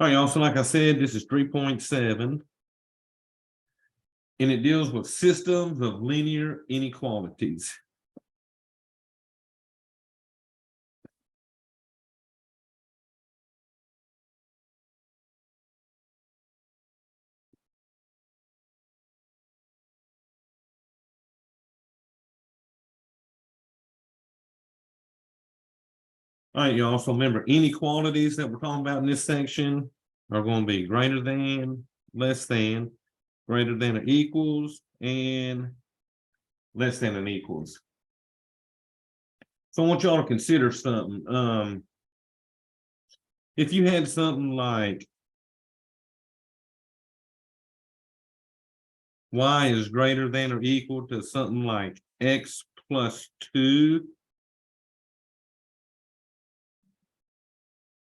All right, y'all. So like I said, this is 3.7, and it deals with systems of linear inequalities. All right, y'all. So remember, inequalities that we're talking about in this section are going to be greater than, less than, greater than or equals, and less than and equals. So I want y'all to consider something. If you had something like y is greater than or equal to something like x plus 2,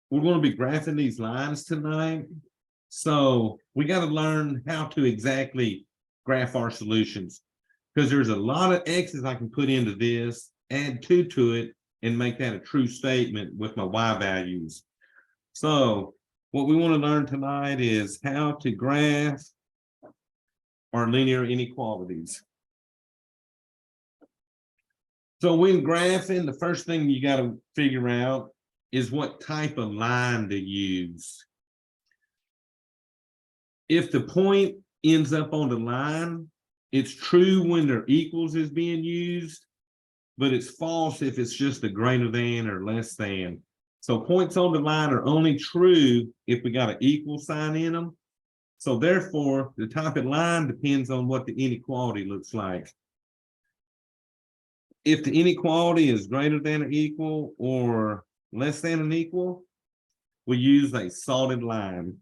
we're going to be graphing these lines tonight. So we got to learn how to exactly graph our solutions, because there's a lot of x's I can put into this, add 2 to it, and make that a true statement with my y values. So what we want to learn tonight is how to graph our linear inequalities. So when graphing, the first thing you got to figure out is what type of line to use. If the point ends up on the line, it's true when their equals is being used, but it's false if it's just a greater than or less than. So points on the line are only true if we got an equal sign in them. So therefore, the type of line depends on what the inequality looks like. If the inequality is greater than or equal or less than an equal, we use a solid line.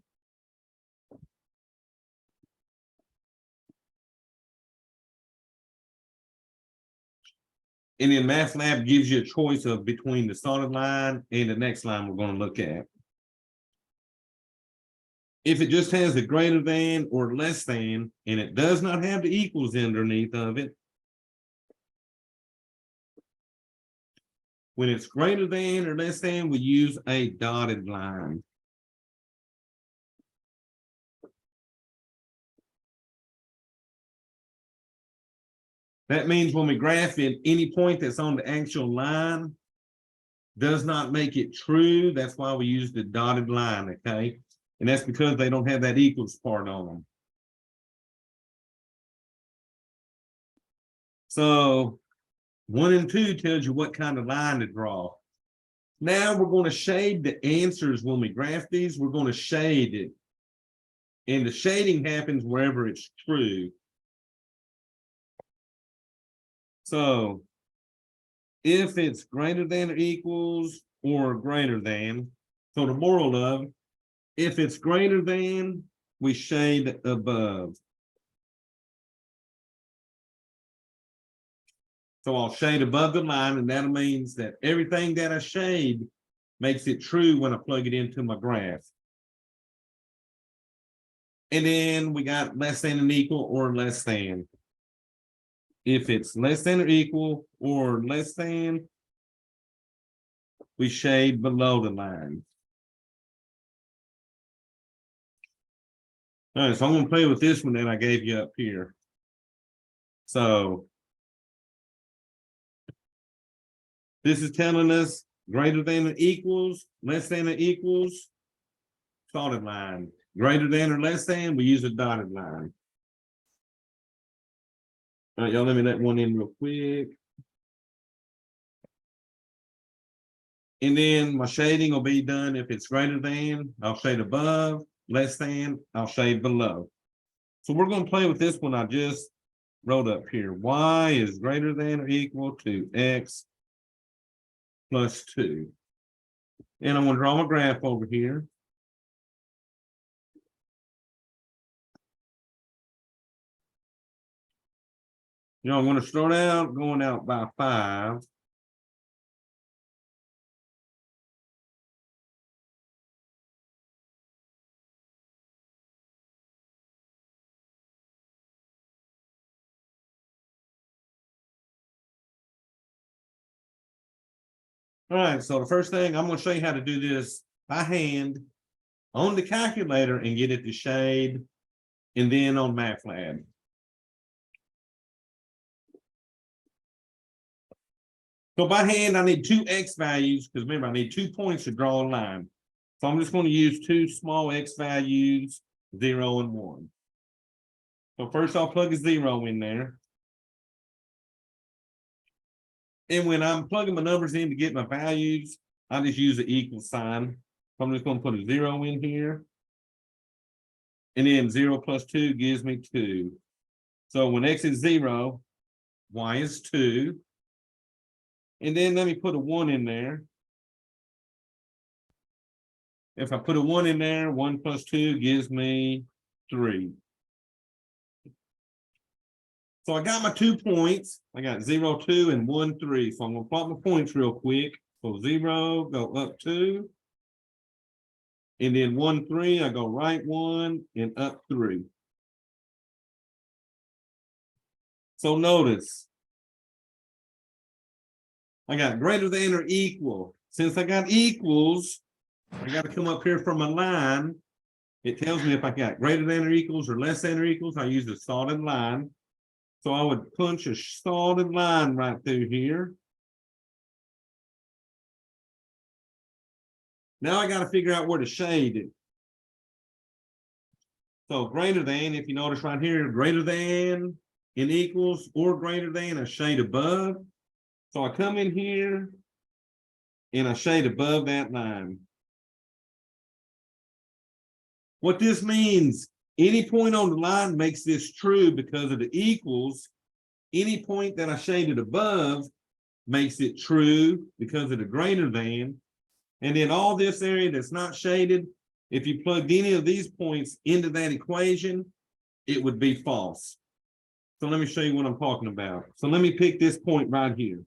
And then MathLab gives you a choice of between the solid line and the next line we're going to look at. If it just has a greater than or less than, and it does not have the equals underneath of it, when it's greater than or less than, we use a dotted line. That means when we graph it, any point that's on the actual line does not make it true. That's why we use the dotted line, okay? And that's because they don't have that equals part on them. So 1 and 2 tells you what kind of line to draw. Now we're going to shade the answers when we graph these. We're going to shade it. And the shading happens wherever it's true. So if it's greater than or equals or greater than, so the moral of, if it's greater than, we shade above. So I'll shade above the line, and that means that everything that I shade makes it true when I plug it into my graph. And then we got less than and equal or less than. If it's less than or equal or less than, we shade below the line. All right, so I'm going to play with this one that I gave you up here. So this is telling us greater than or equals, less than or equals, solid line. Greater than or less than, we use a dotted line. All right, y'all, let me let one in real quick. And then my shading will be done if it's greater than, I'll shade above, less than, I'll shade below. So we're going to play with this one I just wrote up here. Y is greater than or equal to x plus 2. And I'm going to draw my graph over here. You know, I'm going to start out going out by 5. All right, so the first thing I'm going to show you how to do this by hand on the calculator and get it to shade, and then on MATLAB. So by hand, I need two X values, because remember, I need 2 points to draw a line. So I'm just going to use two small X values, 0 and 1. So first I'll plug a 0 in there. And when I'm plugging my numbers in to get my values, I just use the equal sign. So I'm just going to put a 0 in here. And then 0 plus 2 gives me 2. So when X is 0, Y is 2. And then let me put a 1 in there. If I put a 1 in there, 1 plus 2 gives me 3. So I got my 2 points. I got 0, 2, and 1, 3. So I'm going to plot my points real quick. So 0, go up 2. And then 1, 3, I go right 1 and up 3. So notice, I got greater than or equal. Since I got equals, I got to come up here from a line. It tells me if I got greater than or equals or less than or equals, I use a solid line. So I would punch a solid line right through here. Now I got to figure out where to shade it. So greater than, if you notice right here, greater than and equals or greater than, a shade above. So I come in here and I shade above that line. What this means, any point on the line makes this true because of the equals. Any point that I shaded above makes it true because of the greater than. And then all this area that's not shaded, if you plugged any of these points into that equation, it would be false. So let me show you what I'm talking about. So let me pick this point right here.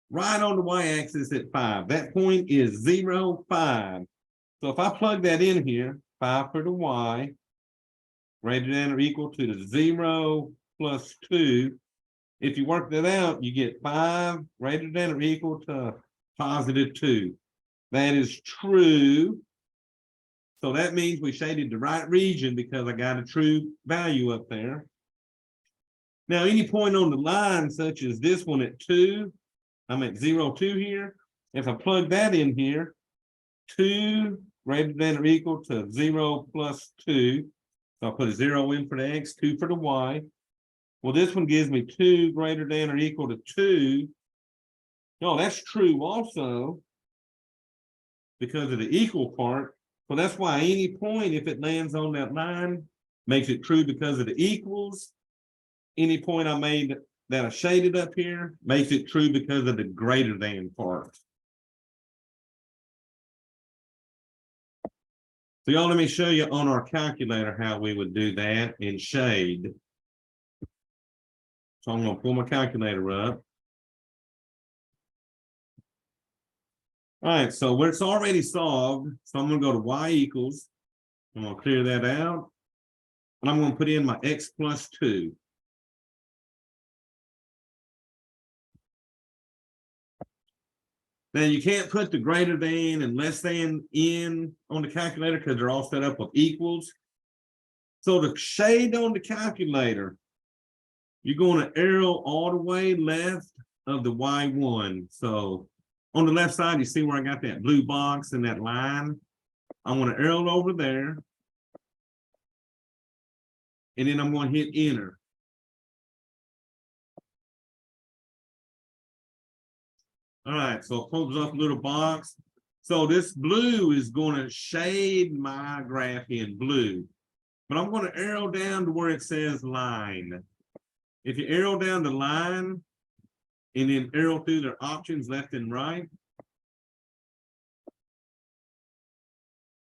Right on the y-axis at 5. That point is 0, 5. So if I plug that in here, 5 for the y, greater than or equal to the 0 plus 2. If you work that out, you get 5 greater than or equal to positive 2. That is true. So that means we shaded the right region because I got a true value up there. Now, any point on the line, such as this one at 2, I'm at 0, 2 here. If I plug that in here, 2 greater than or equal to 0 plus 2. So I'll put a 0 in for the x, 2 for the y. Well, this one gives me 2 greater than or equal to 2. No, that's true also because of the equal part. So that's why any point, if it lands on that line, makes it true because of the equals. Any point I made that I shaded up here makes it true because of the greater than part. So y'all, let me show you on our calculator how we would do that in shade. So I'm going to pull my calculator up. All right, so where it's already solved, so I'm going to go to y equals. I'm going to clear that out. And I'm going to put in my x plus 2. Now you can't put the greater than and less than in on the calculator because they're all set up with equals. So the shade on the calculator, you're going to arrow all the way left of the Y1. So on the left side, you see where I got that blue box and that line. I'm going to arrow over there. And then I'm going to hit enter. All right, so it pulls up a little box. So this blue is going to shade my graph in blue. But I'm going to arrow down to where it says line. If you arrow down the line and then arrow through their options left and right,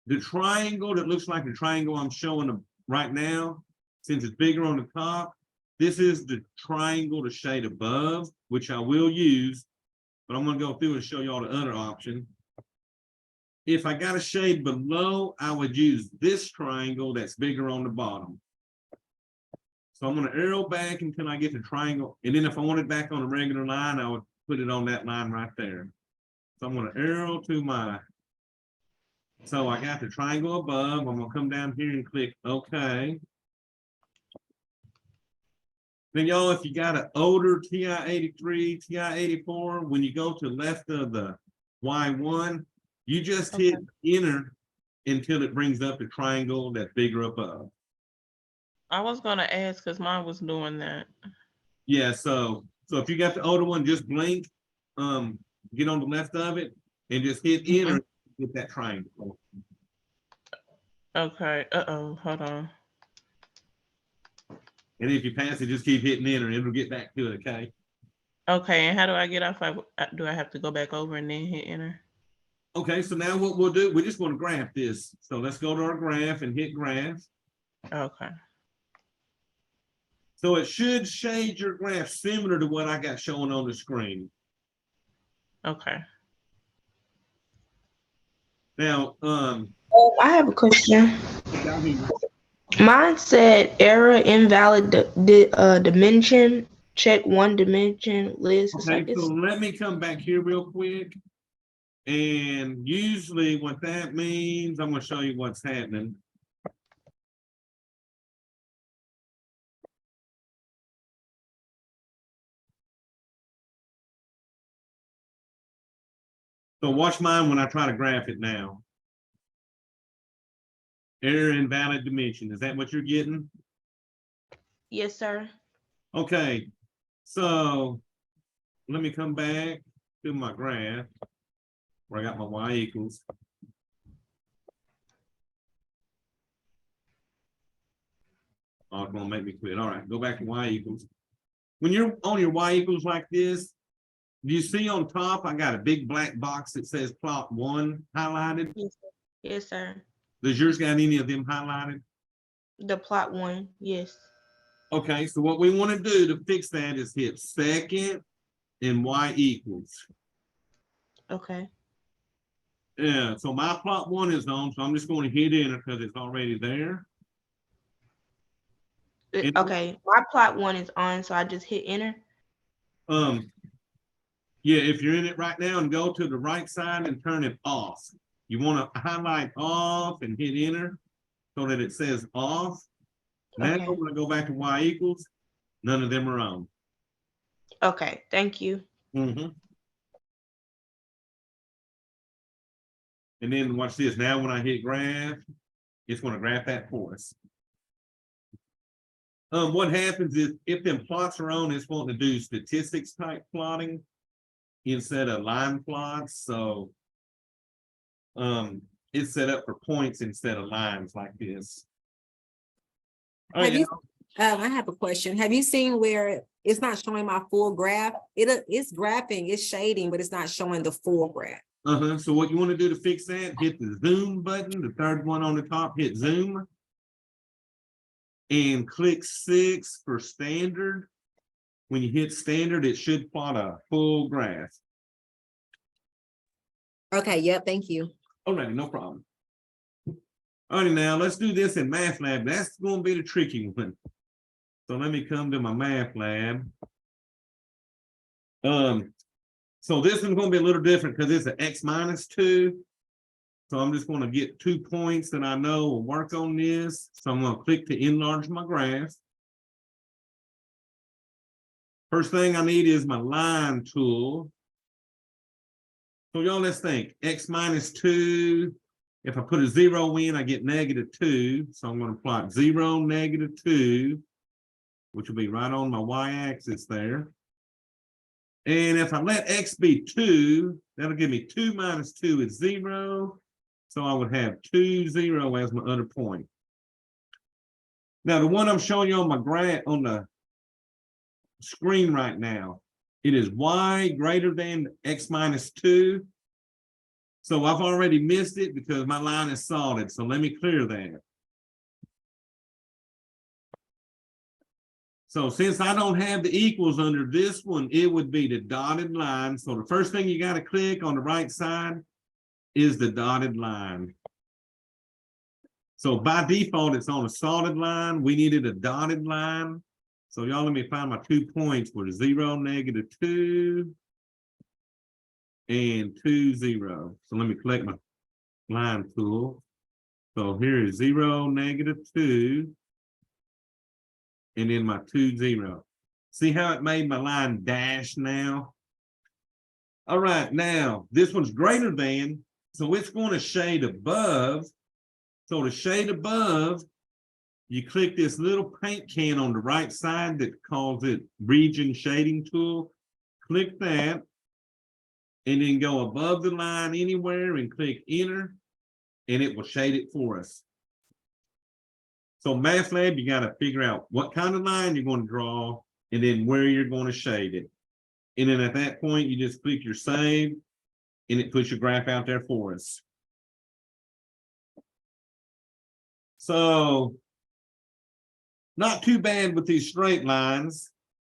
the triangle that looks like the triangle I'm showing right now, since it's bigger on the top, this is the triangle to shade above, which I will use. But I'm going to go through and show you all the other options. If I got a shade below, I would use this triangle that's bigger on the bottom. So I'm going to arrow back until I get the triangle. And then if I want it back on a regular line, I would put it on that line right there. So I'm going to arrow to my So I got the triangle above. I'm gonna come down here and click OK. Then y'all, if you got an older TI-83, TI-84, when you go to left of the Y1, you just hit enter until it brings up the triangle that's bigger above. I was gonna ask because mine was doing that. Yeah, so if you got the older one, just blink, get on the left of it and just hit enter with that triangle. Okay. Hold on. And if you pass it, just keep hitting enter. It'll get back to it, okay? Okay, and how do I get off? Do I have to go back over and then hit enter? Okay, so now what we'll do, we're just going to graph this. So let's go to our graph and hit graph. Okay. So it should shade your graph similar to what I got showing on the screen. Okay. Now, I have a question. Mine said error invalid dimension. Check one dimension list. Okay, so let me come back here real quick. And usually what that means, I'm going to show you what's happening. So watch mine when I try to graph it now. Error invalid dimension. Is that what you're getting? Yes, sir. Okay, so let me come back to my graph where I got my y equals. Oh, it's gonna make me quit. All right, go back to y equals. When you're on your y equals like this, do you see on top, I got a big black box that says plot 1 highlighted? Yes, sir. Does yours got any of them highlighted? The plot 1, yes. Okay, so what we want to do to fix that is hit second and y equals. Okay. Yeah, so my plot 1 is on, so I'm just going to hit enter because it's already there. Okay, my plot 1 is on, so I just hit enter. Yeah, if you're in it right now and go to the right side and turn it off. You want to highlight off and hit enter so that it says off. Now Okay. when I go back to y equals, none of them are on. Okay, thank you. And then watch this. Now when I hit graph, it's going to graph that for us. What happens is if them plots are on, it's wanting to do statistics type plotting instead of line plots. So it's set up for points instead of lines like this. I have a question. Have you seen where it's not showing my full graph? It's graphing, it's shading, but it's not showing the full graph. So what you want to do to fix that, hit the zoom button, the third one on the top, hit zoom. And click 6 for standard. When you hit standard, it should plot a full graph. Okay, yep, thank you. All right, no problem. All right, now let's do this in Math Lab. That's going to be the tricky one. So let me come to my Math Lab. So this one's going to be a little different because it's an x-2. So I'm just going to get 2 points that I know will work on this. So I'm going to click to enlarge my graph. First thing I need is my line tool. So y'all, let's think. X-2. If I put a 0 in, I get -2. So I'm going to plot 0, -2, which will be right on my y-axis there. And if I let x be 2, that'll give me 2 minus 2 is 0. So I would have 2, 0 as my other point. Now, the one I'm showing you on my graph on the screen right now, it is y greater than x-2. So I've already missed it because my line is solid. So let me clear that. So since I don't have the equals under this one, it would be the dotted line. So the first thing you got to click on the right side is the dotted line. So by default, it's on a solid line. We needed a dotted line. So y'all, let me find my 2 points were 0, -2, and 2, 0. So let me collect my line tool. So here is 0, -2, and then my 2, 0. See how it made my line dash now? All right, now this one's greater than, so it's going to shade above. So to shade above, you click this little paint can on the right side that calls it region shading tool. Click that, and then go above the line anywhere and click enter, and it will shade it for us. So MathLab, you got to figure out what kind of line you're going to draw and then where you're going to shade it. And then at that point, you just click your save, and it puts your graph out there for us. So not too bad with these straight lines.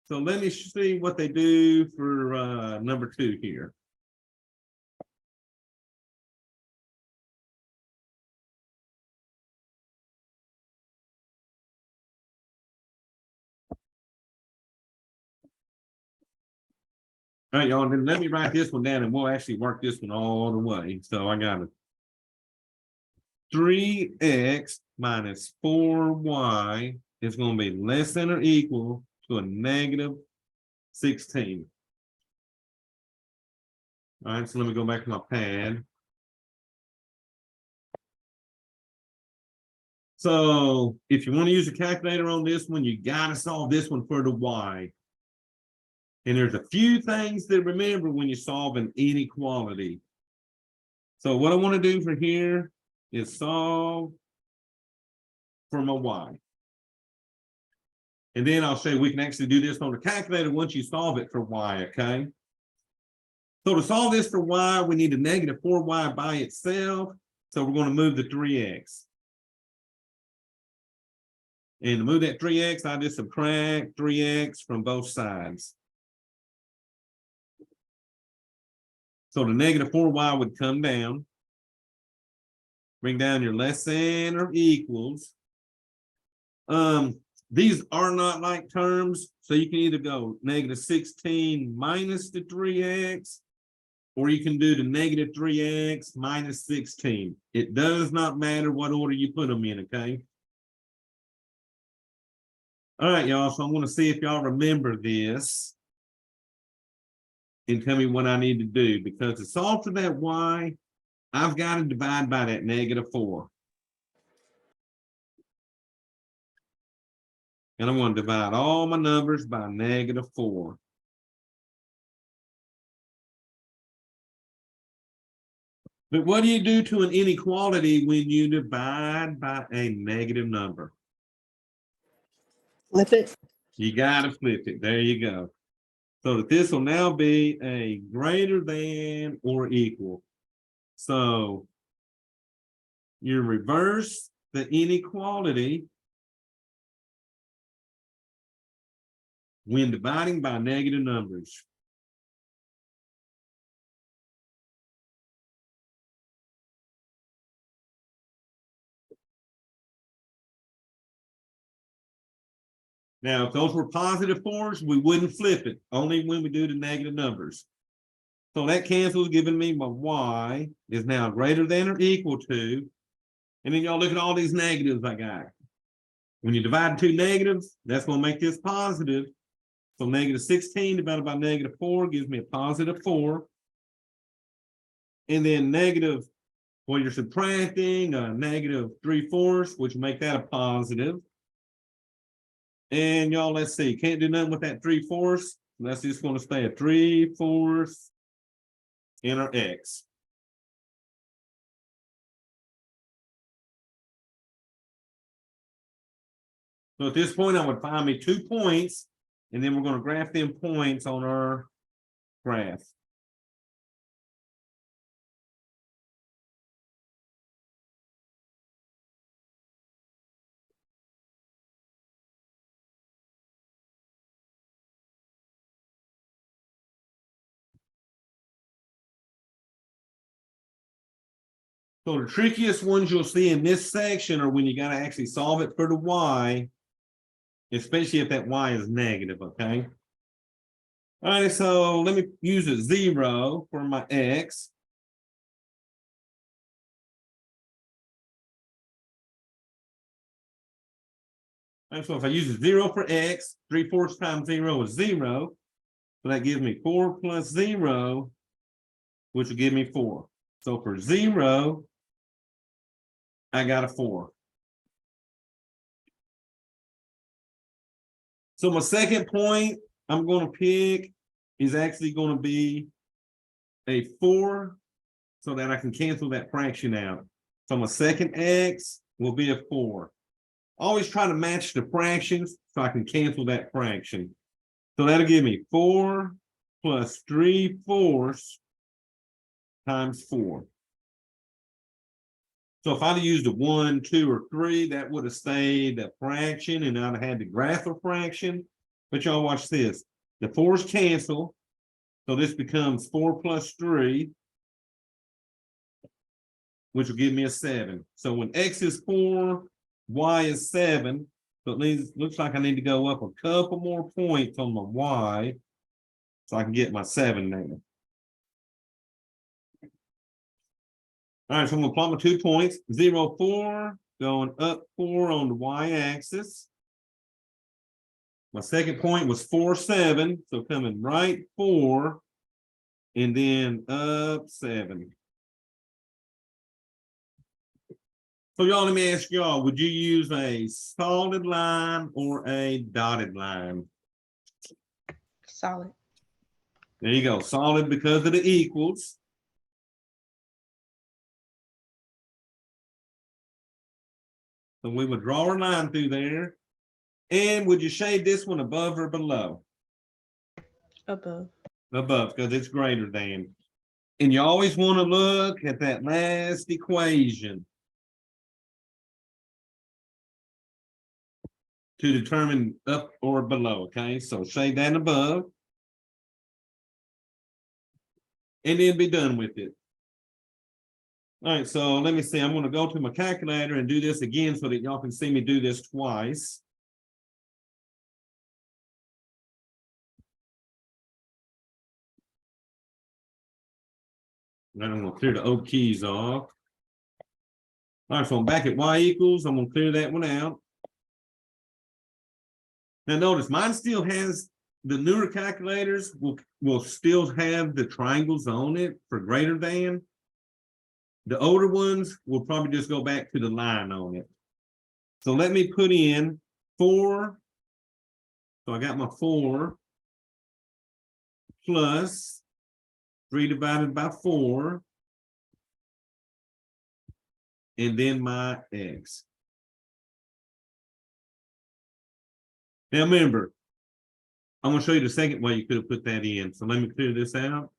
So let me see what they do for number 2 here. All right, y'all, then let me write this one down and we'll actually work this one all the way. So I got a 3x minus 4y is going to be less than or equal to a -16. All right, so let me go back to my pad. So if you want to use a calculator on this one, you got to solve this one for the y. And there's a few things to remember when you solve an inequality. So what I want to do for here is solve for my y. And then I'll show you we can actually do this on the calculator once you solve it for y, okay? So to solve this for y, we need a -4y by itself. So we're going to move the 3x. And to move that 3x, I just subtract 3x from both sides. So the -4y would come down. Bring down your less than or equals. These are not like terms, so you can either go -16 minus the 3x, or you can do the -3x minus 16. It does not matter what order you put them in, okay? All right, y'all, so I'm going to see if y'all remember this and tell me what I need to do, because to solve for that y, I've got to divide by that -4. And I'm going to divide all my numbers by -4. But what do you do to an inequality when you divide by a negative number? Flip it. You got to flip it. There you go. So that this will now be a greater than or equal. So you reverse the inequality when dividing by negative numbers. Now, if those were positive 4s, we wouldn't flip it, only when we do the negative numbers. So that cancels, giving me my y is now greater than or equal to, and then y'all look at all these negatives I got. When you divide two negatives, that's going to make this positive. So -16 divided by -4 gives me a +4. And then negative, well, you're subtracting a -3/4, which make that a positive. And y'all, let's see, can't do nothing with that 3/4. That's just going to stay a 3/4 in our x. So at this point, I would find me 2 points, and then we're going to graph them points on our graph. So the trickiest ones you'll see in this section are when you got to actually solve it for the y, especially if that y is negative, okay? All right, so let me use a 0 for my x. And so if I use a 0 for X, 3/4 times 0 is 0. So that gives me 4 plus 0, which will give me 4. So for 0, I got a 4. So my second point I'm going to pick is actually going to be a 4 so that I can cancel that fraction out. So my second X will be a 4. Always try to match the fractions so I can cancel that fraction. So that'll give me 4 plus 3/4 times 4. So if I'd have used a 1, 2, or 3, that would have stayed a fraction and I'd have had to graph a fraction. But y'all watch this. The 4's cancel. So this becomes 4 plus 3, which will give me a 7. So when X is 4, Y is 7. So it looks like I need to go up a couple more points on my Y so I can get my 7 there. All right, so I'm gonna plot my 2 points, 0, 4, going up 4 on the Y-axis. My second point was 4, 7, so coming right 4, and then up 7. So y'all, let me ask y'all, would you use a solid line or a dotted line? Solid. There you go, solid because of the equals. So we would draw a line through there. And would you shade this one above or below? Above. Above, because it's greater than. And you always want to look at that last equation to determine up or below, okay? So shade that above. And then be done with it. All right, so let me see. I'm going to go to my calculator and do this again so that y'all can see me do this twice. Then I'm going to clear the O keys off. All right, so I'm back at Y equals. I'm going to clear that one out. Now notice mine still has the newer calculators will still have the triangles on it for greater than. The older ones will probably just go back to the line on it. So let me put in 4. So I got my 4 plus 3 divided by 4. And then my X. Now remember, I'm going to show you the second way you could have put that in. So let me clear this out.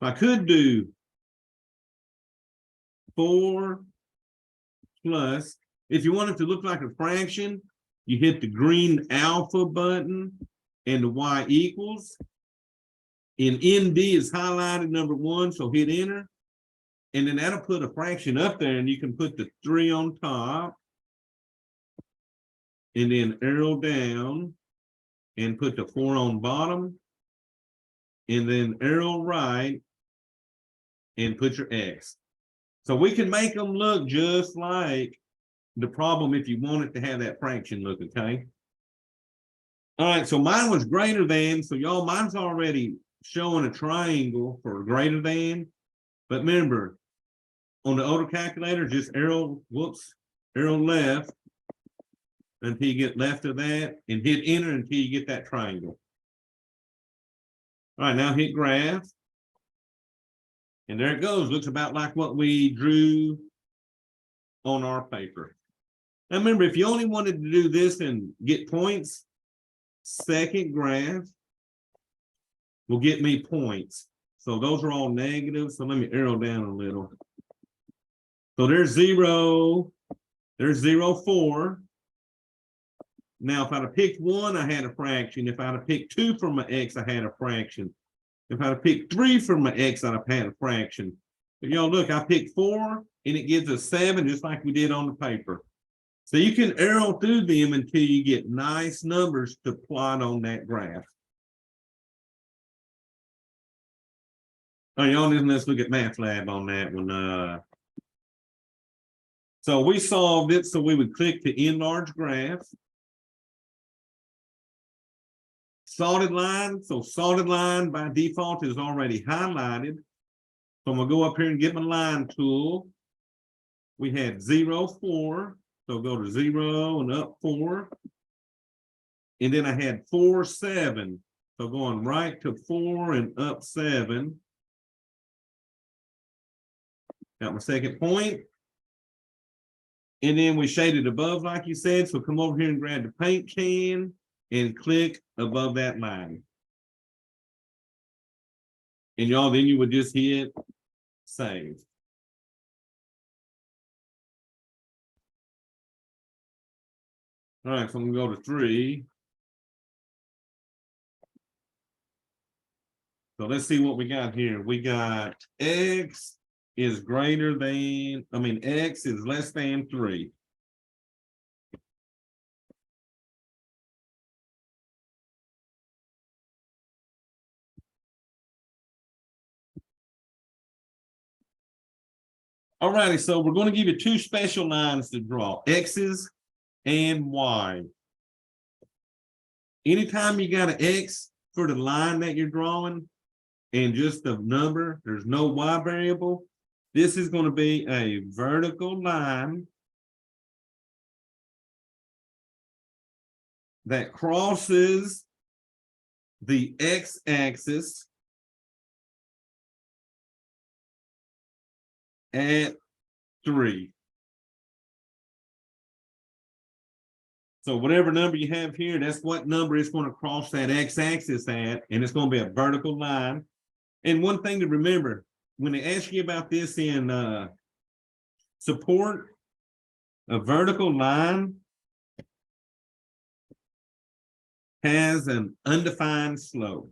I could do 4 plus, if you want it to look like a fraction, you hit the green alpha button and the Y equals. And ND is highlighted number 1, so hit enter. And then that'll put a fraction up there and you can put the 3 on top. And then arrow down and put the 4 on bottom. And then arrow right and put your X. So we can make them look just like the problem if you want it to have that fraction look, okay? All right, so mine was greater than, so y'all, mine's already showing a triangle for greater than. But remember, on the older calculator, just arrow left until you get left of that and hit enter until you get that triangle. All right, now hit graph. And there it goes. Looks about like what we drew on our paper. Now remember, if you only wanted to do this and get points, second graph will get me points. So those are all negative. So let me arrow down a little. So there's 0, there's 0, 4. Now, if I'd have picked 1, I had a fraction. If I'd have picked 2 for my X, I had a fraction. If I'd have picked 3 for my X, I'd have had a fraction. But y'all look, I picked 4 and it gives us 7, just like we did on the paper. So you can arrow through them until you get nice numbers to plot on that graph. All right, y'all, let's look at MATLAB on that one. So we solved it so we would click to enlarge graph. solid line. So solid line by default is already highlighted. So I'm gonna go up here and get my line tool. We had 0, 4. So go to 0 and up 4. And then I had 4, 7. So going right to 4 and up 7. Got my second point. And then we shaded above, like you said. So come over here and grab the paint can and click above that line. And y'all, then you would just hit save. All right, so I'm gonna go to 3. So let's see what we got here. We got X is greater than, X is less than 3. All righty, so we're going to give you 2 special lines to draw, X's and Y. Anytime you got an X for the line that you're drawing and just the number, there's no Y variable, this is going to be a vertical line that crosses the X axis at 3. So whatever number you have here, that's what number it's going to cross that X axis at, and it's going to be a vertical line. And one thing to remember, when they ask you about this in support, a vertical line has an undefined slope.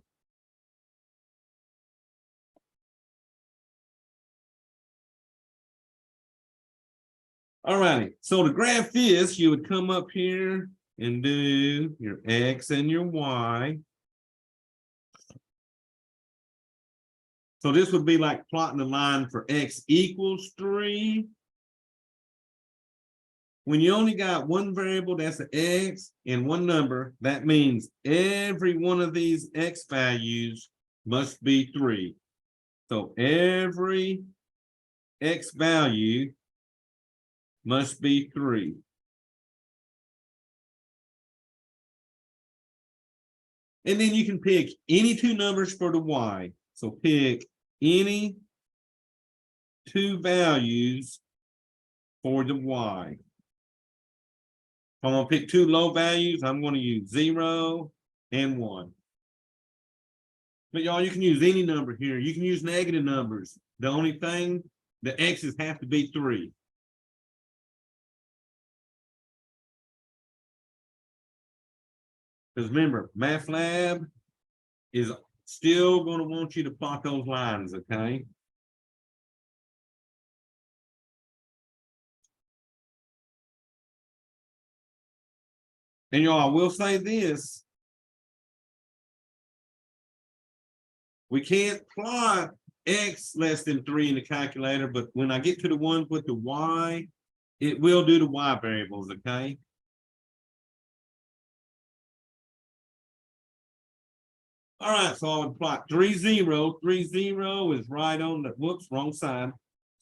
All righty, so to graph this, you would come up here and do your X and your Y. So this would be like plotting a line for X equals 3. When you only got one variable, that's an X, and one number, that means every one of these X values must be 3. So every X value must be 3. And then you can pick any 2 numbers for the Y. So pick any 2 values for the Y. If I'm going to pick 2 low values, I'm going to use 0 and 1. But y'all, you can use any number here. You can use negative numbers. The only thing, the X's have to be 3. Because remember, MATLAB is still going to want you to plot those lines, okay? And y'all, I will say this. We can't plot X less than 3 in the calculator, but when I get to the ones with the Y, it will do the Y variables, okay? All right, so I would plot 3, 0. 3, 0 is right on the, whoops, wrong side.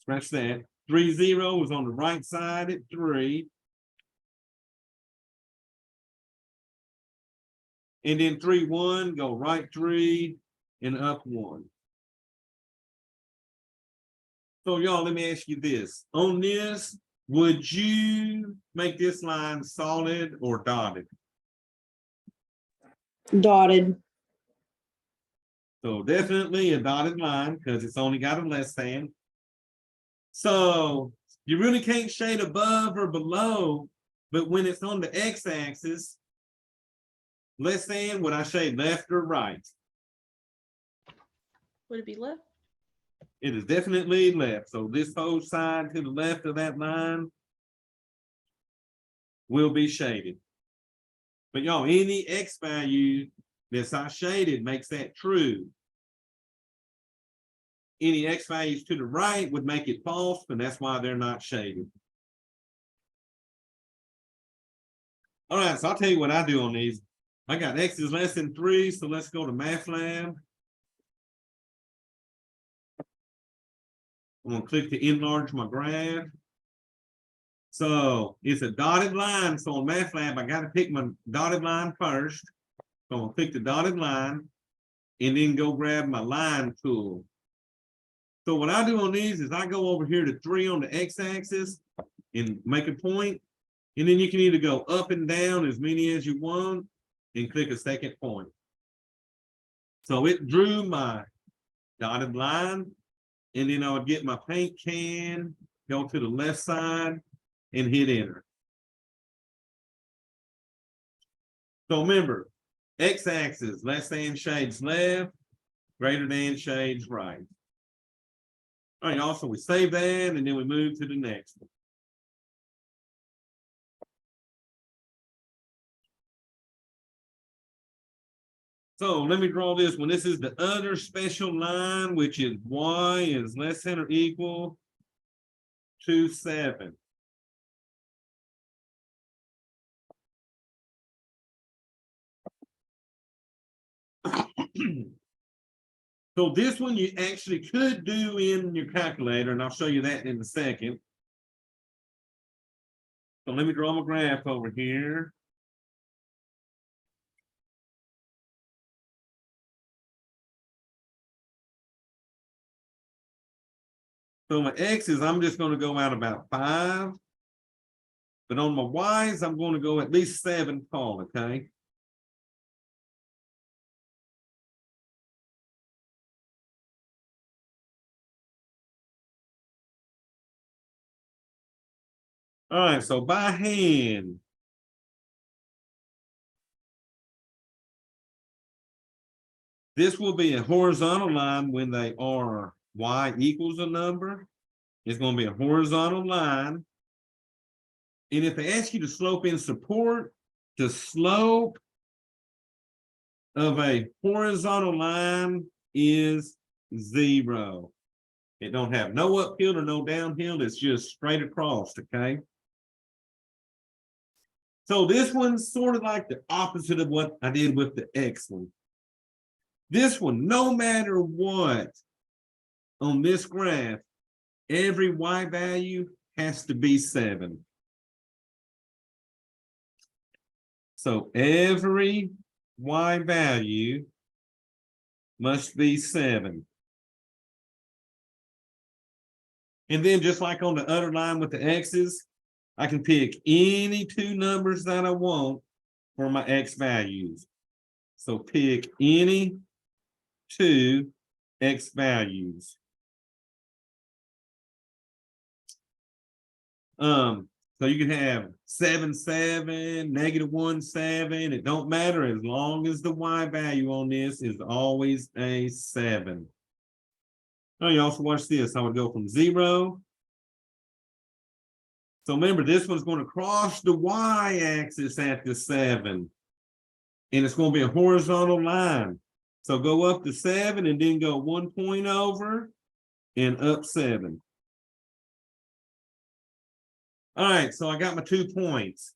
Scratch that. 3, 0 is on the right side at 3. And then 3, 1, go right 3 and up 1. So y'all, let me ask you this. On this, would you make this line solid or dotted? Dotted. So definitely a dotted line because it's only got a less than. So you really can't shade above or below, but when it's on the X-axis, less than, would I shade left or right? Would it be left? It is definitely left. So this whole side to the left of that line will be shaded. But y'all, any X value that's not shaded makes that true. Any X values to the right would make it false, and that's why they're not shaded. All right, so I'll tell you what I do on these. I got X is less than 3, so let's go to Math Lab. I'm gonna click to enlarge my graph. So it's a dotted line. So on Math Lab, I gotta pick my dotted line first. So I'm gonna click the dotted line and then go grab my line tool. So what I do on these is I go over here to 3 on the X-axis and make a point. And then you can either go up and down as many as you want and click a second point. So it drew my dotted line, and then I would get my paint can, go to the left side and hit enter. So remember, X-axis, less than shades left, greater than shades right. All right, also we save that and then we move to the next one. So let me draw this one. This is the other special line, which is y is less than or equal to 7. So this one you actually could do in your calculator, and I'll show you that in a second. So let me draw my graph over here. So my X's, I'm just going to go out about 5. But on my Y's, I'm going to go at least 7 tall, okay? All right, so by hand, this will be a horizontal line when they are y equals a number. It's going to be a horizontal line. And if they ask you to slope in support, the slope of a horizontal line is 0. It don't have no uphill or no downhill. It's just straight across, okay? So this one's sort of like the opposite of what I did with the X one. This one, no matter what, on this graph, every Y value has to be 7. So every Y value must be 7. And then just like on the other line with the X's, I can pick any 2 numbers that I want for my X values. So pick any 2 X values. So you can have 7, 7, -1, 7. It don't matter as long as the Y value on this is always a 7. Oh, you also watch this. I would go from 0. So remember, this one's going to cross the Y-axis at the 7. And it's going to be a horizontal line. So go up to 7 and then go 1 point over and up 7. All right, so I got my 2 points.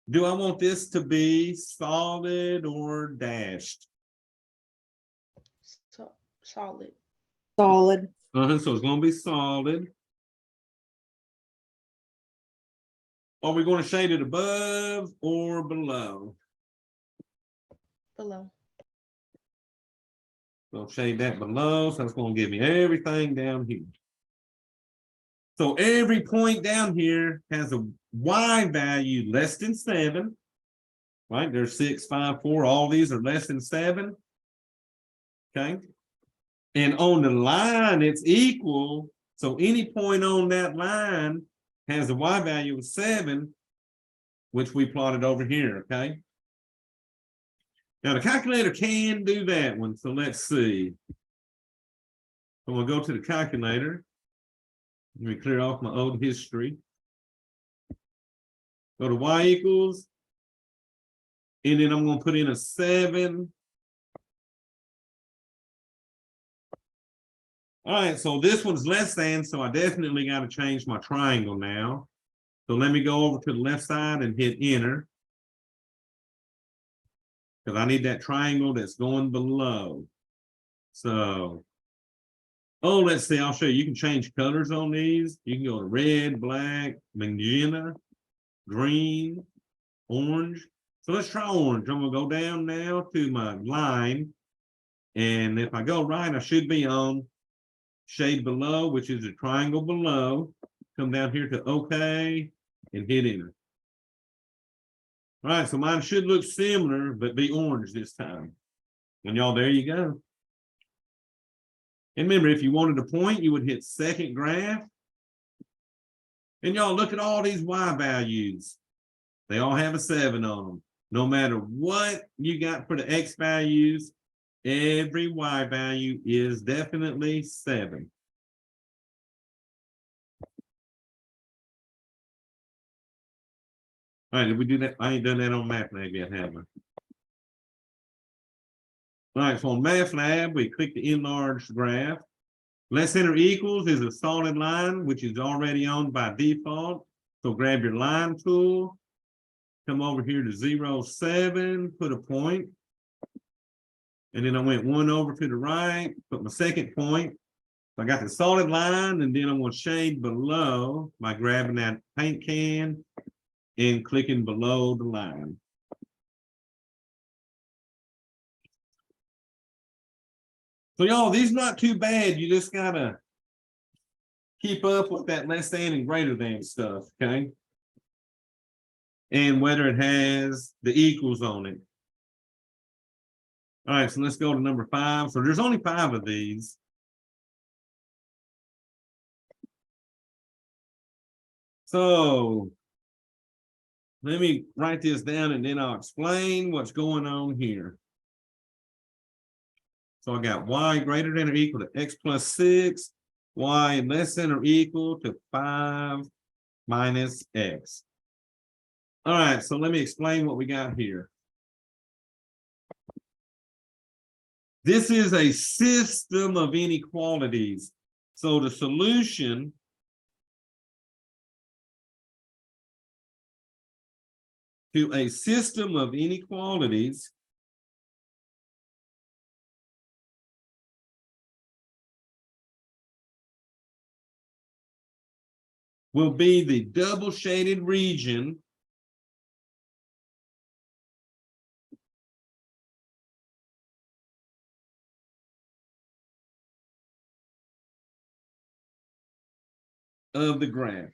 Do I want this to be solid or dashed? So solid. Solid. So it's going to be solid. Are we going to shade it above or below? Below. So shade that below. So that's going to give me everything down here. So every point down here has a Y value less than 7. Right? There's 6, 5, 4. All these are less than 7. Okay. And on the line, it's equal. So any point on that line has a Y value of 7, which we plotted over here, okay? Now the calculator can do that one, so let's see. So we'll go to the calculator. Let me clear off my old history. Go to Y equals, and then I'm going to put in a 7. All right, so this one's less than, so I definitely got to change my triangle now. So let me go over to the left side and hit enter. Because I need that triangle that's going below. So, oh, let's see, I'll show you. You can change colors on these. You can go to red, black, magenta, green, orange. So let's try orange. I'm gonna go down now to my line. And if I go right, I should be on shade below, which is a triangle below. Come down here to OK and hit enter. All right, so mine should look similar, but be orange this time. And y'all, there you go. And remember, if you wanted to point, you would hit second graph. And y'all, look at all these Y values. They all have a 7 on them. No matter what you got for the X values, every Y value is definitely 7. All right, did we do that? I ain't done that on MATLAB yet, have I? All right, so on MATLAB, we click the enlarge graph. Less than or equals is a solid line, which is already on by default. So grab your line tool, come over here to 0.7, put a point. And then I went 1 over to the right, put my second point. I got the solid line, and then I'm going to shade below by grabbing that paint can and clicking below the line. So y'all, these not too bad. You just gotta keep up with that less than and greater than stuff, okay? And whether it has the equals on it. All right, so let's go to number 5. So there's only 5 of these. So let me write this down and then I'll explain what's going on here. So I got y greater than or equal to x plus 6, y less than or equal to 5 minus x. All right, so let me explain what we got here. This is a system of inequalities. So the solution to a system of inequalities will be the double shaded region of the graph.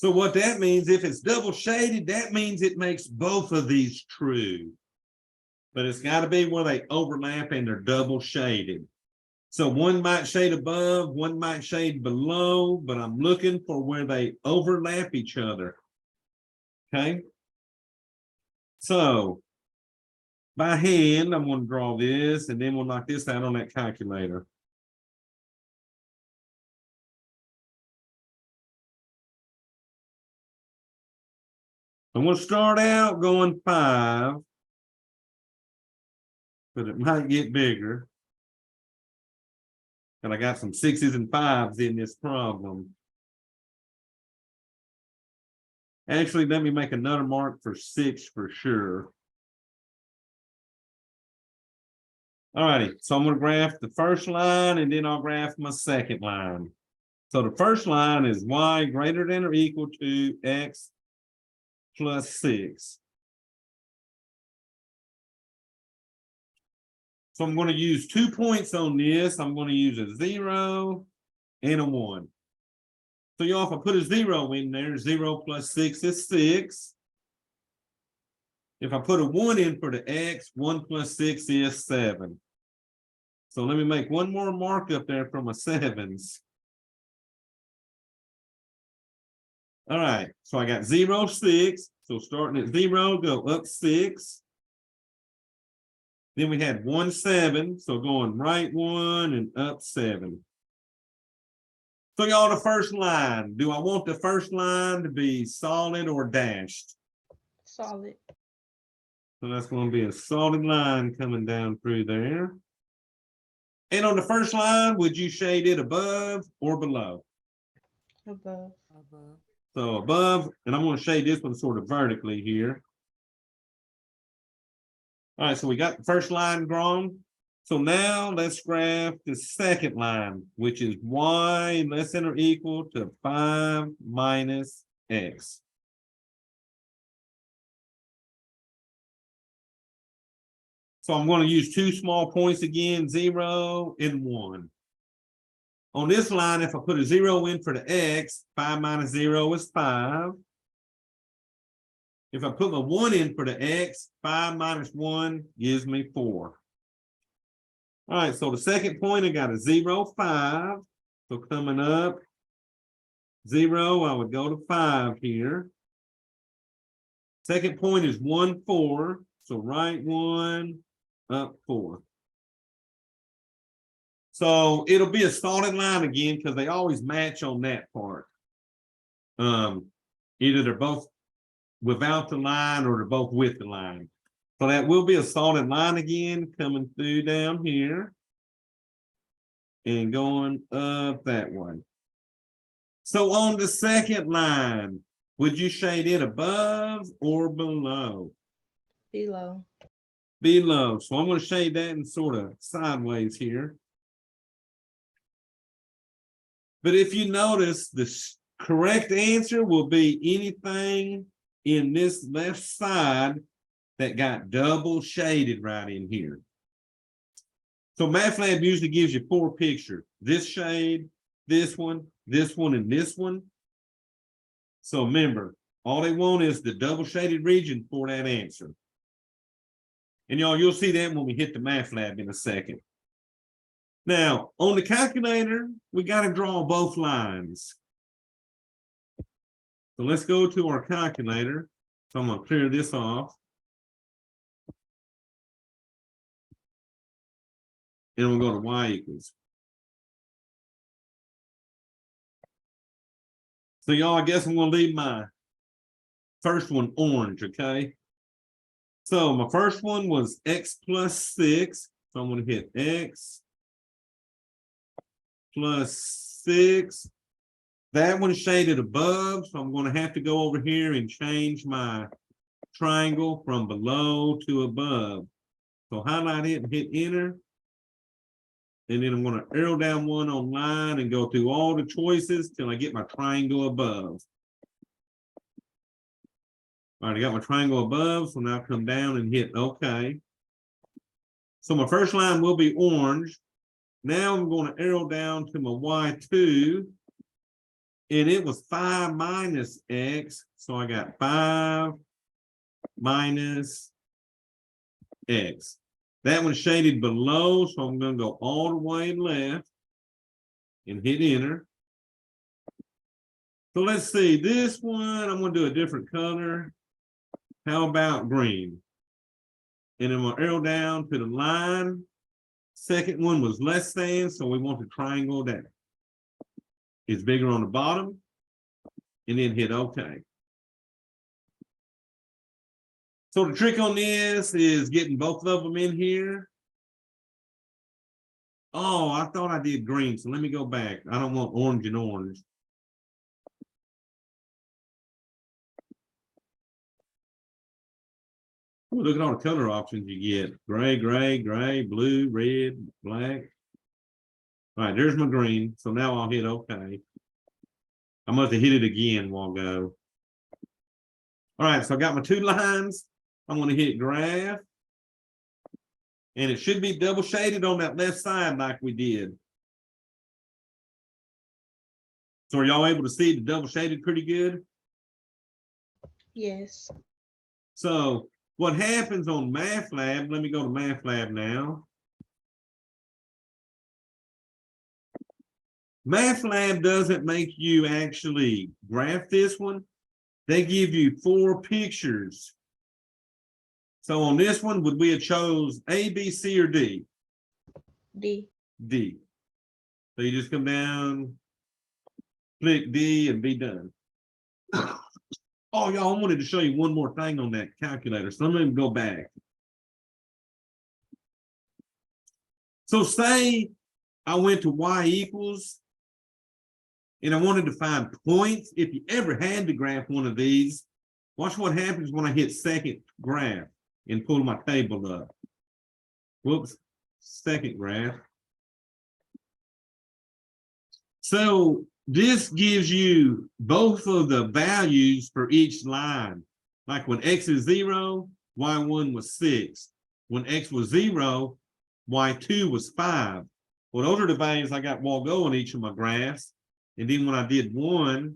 So what that means, if it's double shaded, that means it makes both of these true. But it's got to be where they overlap and they're double shaded. So one might shade above, one might shade below, but I'm looking for where they overlap each other. Okay. So by hand, I'm going to draw this and then we'll knock this out on that calculator. I'm going to start out going 5, but it might get bigger. And I got some 6s and 5s in this problem. Actually, let me make another mark for 6 for sure. All righty, so I'm going to graph the first line and then I'll graph my second line. So the first line is y greater than or equal to x plus 6. So I'm going to use 2 points on this. I'm going to use a 0 and a 1. So y'all, if I put a 0 in there, 0 plus 6 is 6. If I put a 1 in for the x, 1 plus 6 is 7. So let me make one more mark up there for my 7s. All right, so I got 0, 6. So starting at 0, go up 6. Then we had 1, 7. So going right 1 and up 7. So y'all, the first line, do I want the first line to be solid or dashed? Solid. So that's going to be a solid line coming down through there. And on the first line, would you shade it above or below? Above. So above, and I'm gonna shade this one sort of vertically here. All right, so we got the first line drawn. So now let's graph the second line, which is y less than or equal to 5 minus x. So I'm going to use two small points again, 0 and 1. On this line, if I put a 0 in for the x, 5 minus 0 is 5. If I put my 1 in for the x, 5 minus 1 gives me 4. All right, so the second point, I got a 0, 5. So coming up, 0, I would go to 5 here. Second point is 1, 4. So right 1, up 4. So it'll be a solid line again because they always match on that part. Either they're both without the line or they're both with the line. So that will be a solid line again coming through down here and going up that way. So on the second line, would you shade it above or below? Below. Below. So I'm going to shade that in sort of sideways here. But if you notice, the correct answer will be anything in this left side that got double shaded right in here. So MathLab usually gives you 4 pictures. This shade, this one, and this one. So remember, all they want is the double shaded region for that answer. And y'all, you'll see that when we hit the MathLab in a second. Now, on the calculator, we got to draw both lines. So let's go to our calculator. So I'm going to clear this off. And we'll go to y equals. So y'all, I guess I'm going to leave my first one orange, okay? So my first one was x plus 6. So I'm going to hit x plus 6. That one's shaded above, so I'm going to have to go over here and change my triangle from below to above. So highlight it and hit enter. And then I'm going to arrow down one on line and go through all the choices till I get my triangle above. All right, I got my triangle above, so now come down and hit OK. So my first line will be orange. Now I'm going to arrow down to my y2. And it was 5 minus x. So I got 5 minus x. That one's shaded below, so I'm going to go all the way left and hit enter. So let's see, this one, I'm going to do a different color. How about green? And I'm going to arrow down to the line. Second one was less than, so we want the triangle that is bigger on the bottom. And then hit OK. So the trick on this is getting both of them in here. Oh, I thought I did green, so let me go back. I don't want orange and orange. Ooh, look at all the color options you get. Gray, gray, gray, blue, red, black. All right, there's my green. So now I'll hit OK. I must have hit it again a while ago. All right, so I got my 2 lines. I'm going to hit graph. And it should be double shaded on that left side like we did. So are y'all able to see the double shaded pretty good? Yes. So what happens on MathLab, let me go to MathLab now. MathLab doesn't make you actually graph this one. They give you 4 pictures. So on this one, would we have chose A, B, C, or D? D. D. So you just come down, click D, and be done. Oh, y'all, I wanted to show you one more thing on that calculator. So let me go back. So say I went to y equals, and I wanted to find points. If you ever had to graph one of these, watch what happens when I hit second graph and pull my table up. Whoops, second graph. So this gives you both of the values for each line. Like when X is 0, Y1 was 6. When X was 0, Y2 was 5. Well, those are the values I got while going each of my graphs. And then when I did 1,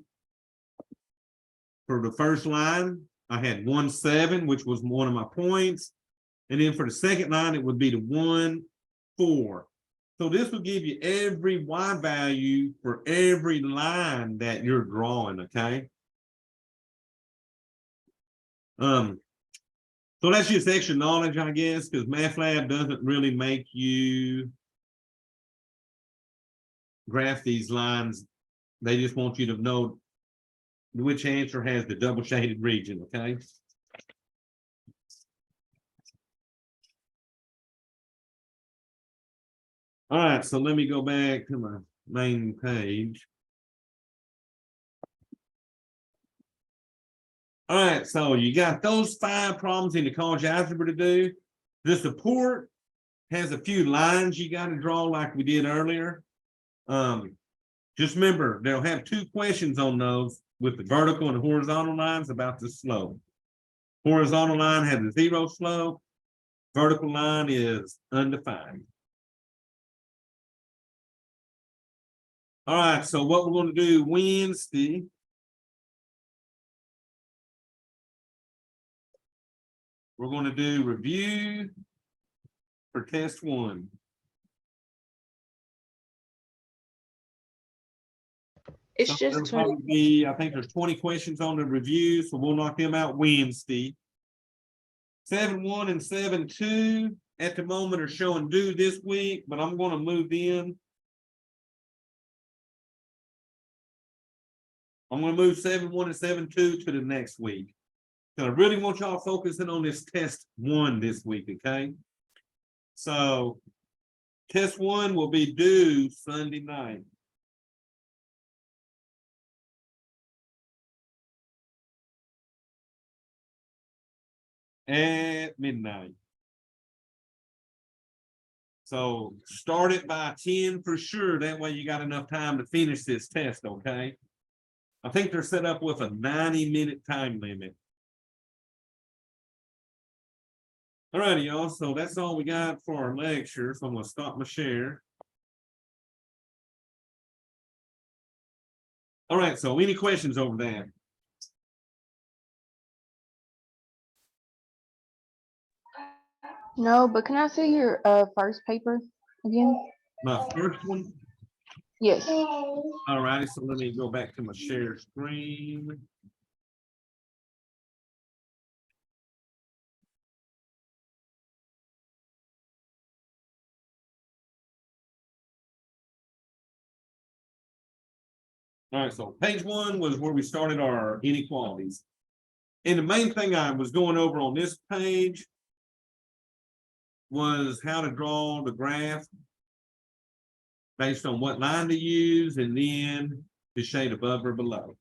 for the first line, I had 1, 7, which was one of my points. And then for the second line, it would be the 1, 4. So this will give you every Y value for every line that you're drawing, okay? So that's just extra knowledge, I guess, because MATLAB doesn't really make you graph these lines. They just want you to know which answer has the double shaded region, okay? All right, so let me go back to my main page. All right, so you got those 5 problems in the college algebra to do. The support has a few lines you got to draw like we did earlier. Just remember, they'll have 2 questions on those with the vertical and the horizontal lines about the slope. Horizontal line has a 0 slope. Vertical line is undefined. All right, so what we're going to do Wednesday. We're going to do review for test 1. It's So just there'll 20. probably be, I think there's 20 questions on the review, so we'll knock them out Wednesday. 7-1 and 7-2 at the moment are showing due this week, but I'm going to move them. I'm going to move 7-1 and 7-2 to the next week. So I really want y'all focusing on this test 1 this week, okay? So test 1 will be due Sunday night. At midnight. So start it by 10 for sure. That way you got enough time to finish this test, okay? I think they're set up with a 90-minute time limit. All righty, y'all. So that's all we got for our lecture. So I'm going to stop my share. All right. So any questions over that? No, but can I see your first paper again? My first one. Yes. All righty. So let me go back to my share screen. All right, so page 1 was where we started our inequalities. And the main thing I was going over on this page was how to draw the graph based on what line to use and then the shade above or below.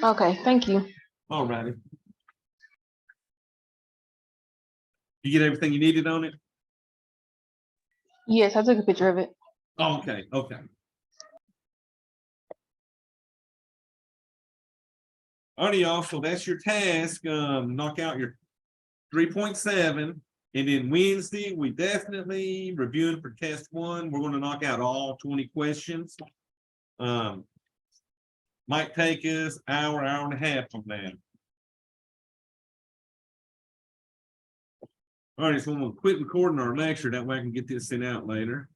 Okay, thank you. All righty. You get everything you needed on it? Yes, I took a picture of it. Oh, okay, okay. Alrighty, y'all, so that's your task. Knock out your 3.7. And then Wednesday, we definitely reviewing for test 1. We're going to knock out all 20 questions. Might take us hour and a half from that. All right, so I'm going to quit recording our lecture. That way I can get this sent out later.